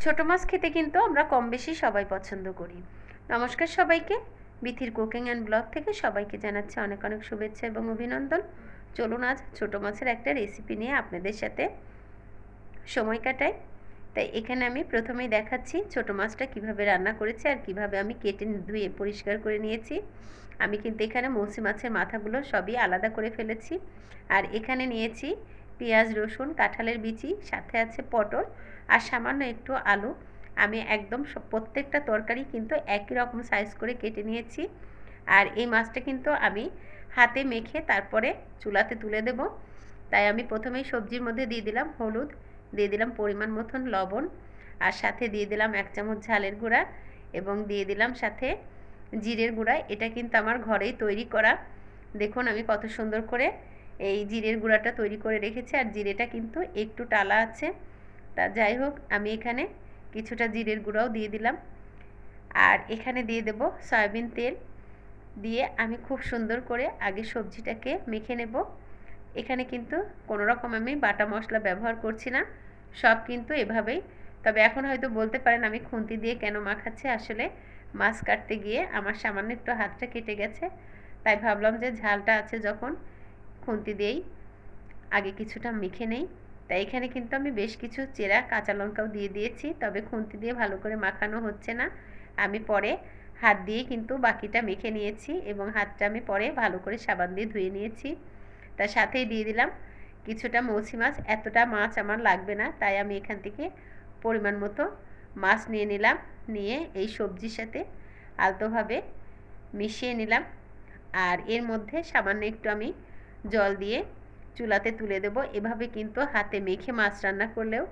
ছোট মাছ খেতে কিন্তু আমরা কম বেশি সবাই পছন্দ করি। নমস্কার সবাইকে, বিথির কুকিং অ্যান্ড ব্লগ থেকে সবাইকে জানাচ্ছি অনেক অনেক শুভেচ্ছা এবং অভিনন্দন। চলুন আজ ছোট মাছের একটা রেসিপি নিয়ে আপনাদের সাথে সময় কাটাই। তাই এখানে আমি প্রথমেই দেখাচ্ছি ছোট মাছটা কিভাবে রান্না করেছি আর কিভাবে আমি কেটে ধুয়ে পরিষ্কার করে নিয়েছি। আমি কিন্তু এখানে মৌসি মাছের মাথাগুলো সবই আলাদা করে ফেলেছি। আর এখানে নিয়েছি পেঁয়াজ, রসুন, কাঁঠালের বিচি, সাথে আছে পটল আর সামান্য একটু আলু। আমি একদম প্রত্যেকটা তরকারি কিন্তু একই রকম সাইজ করে কেটে নিয়েছি। আর এই মাছটা কিন্তু আমি হাতে মেখে তারপরে চুলাতে তুলে দেব। তাই আমি প্রথমেই সবজির মধ্যে দিয়ে দিলাম হলুদ, দিয়ে দিলাম পরিমাণ মতন লবণ, আর সাথে দিয়ে দিলাম 1 চামচ ঝালের গুঁড়া এবং দিয়ে দিলাম সাথে জিরের গুঁড়া। এটা কিন্তু আমার ঘরেই তৈরি করা। দেখুন আমি কত সুন্দর করে এই জিরের গুঁড়াটা তৈরি করে রেখেছি। আর জিরেটা কিন্তু একটু টালা আছে। তা যাই হোক, আমি এখানে কিছুটা জিরের গুঁড়াও দিয়ে দিলাম। আর এখানে দিয়ে দেব সয়াবিন তেল। দিয়ে আমি খুব সুন্দর করে আগে সবজিটাকে মেখে নেব। এখানে কিন্তু কোনো রকম আমি বাটা মশলা ব্যবহার করছি না, সব কিন্তু এভাবেই। তবে এখন হয়তো বলতে পারেন আমি খুন্তি দিয়ে কেন মাখাচ্ছি, আসলে মাছ কাটতে গিয়ে আমার সামান্য একটু হাতটা কেটে গেছে। তাই ভাবলাম যে ঝালটা আছে যখন, খুন্তি দিয়েই আগে কিছুটা মেখে নেই। তাই এখানে কিন্তু আমি বেশ কিছু চেরা কাঁচা লঙ্কাও দিয়ে দিয়েছি, তবে খুন্তি দিয়ে ভালো করে মাখানো হচ্ছে না। আমি পরে হাত দিয়ে কিন্তু বাকিটা মেখে নিয়েছি এবং হাতটা আমি পরে ভালো করে সাবান দিয়ে ধুয়ে নিয়েছি। তার সাথেই দিয়ে দিলাম কিছুটা মৌসি মাছ। এতটা মাছ আমার লাগবে না, তাই আমি এখান থেকে পরিমাণ মতো মাছ নিয়ে নিলাম। নিয়ে এই সবজির সাথে আলতোভাবে মিশিয়ে নিলাম। আর এর মধ্যে সামান্য একটু আমি জল দিয়ে চুলাতে তুলে দেব। এভাবে কিন্তু হাতে মেখে মাছ রান্না করলেও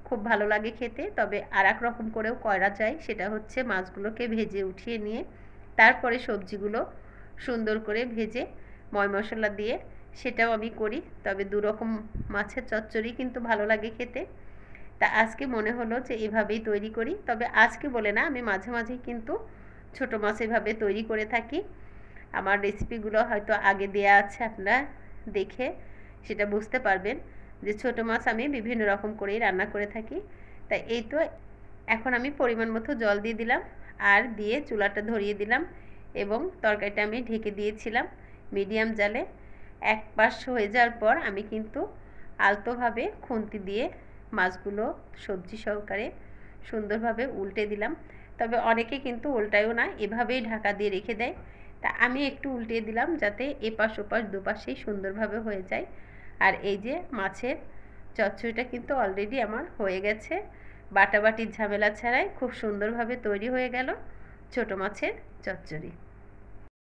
খুব ভালো লাগে খেতে। তবে আর এক রকম করেও করা যায়, সেটা হচ্ছে মাছগুলোকে ভেজে উঠিয়ে নিয়ে তারপরে সবজিগুলো সুন্দর করে ভেজে ময় মশলা দিয়ে, সেটাও আমি করি। তবে দুরকম মাছের চচ্চড়ি কিন্তু ভালো লাগে খেতে। তা আজকে মনে হলো যে এভাবেই তৈরি করি। তবে আজকে বলে না, আমি মাঝে মাঝেই কিন্তু ছোটো মাছ এভাবে তৈরি করে থাকি। আমার রেসিপিগুলো হয়তো আগে দেয়া আছে, আপনারা দেখে সেটা বুঝতে পারবেন যে ছোটো মাছ আমি বিভিন্ন রকম করেই রান্না করে থাকি। তাই এই তো এখন আমি পরিমাণ মতো জল দিয়ে দিলাম আর দিয়ে চুলাটা ধরিয়ে দিলাম এবং তরকারিটা আমি ঢেকে দিয়েছিলাম মিডিয়াম জালে। এক পাশ হয়ে যাওয়ার পর আমি কিন্তু আলতোভাবে খুন্তি দিয়ে মাছগুলো সবজি সহকারে সুন্দরভাবে উল্টে দিলাম। তবে অনেকে কিন্তু উল্টায়ও না, এভাবেই ঢাকা দিয়ে রেখে দেয়। তা আমি একটু উল্টে দিলাম যাতে এপাশ ওপাশ দুপাশেই সুন্দরভাবে হয়ে যায়। আর এই যে মাছের চচ্চড়িটা কিন্তু অলরেডি আমার হয়ে গেছে। বাটাবাটির ঝামেলা ছাড়াই খুব সুন্দরভাবে তৈরি হয়ে গেল ছোটো মাছের চচ্চড়ি।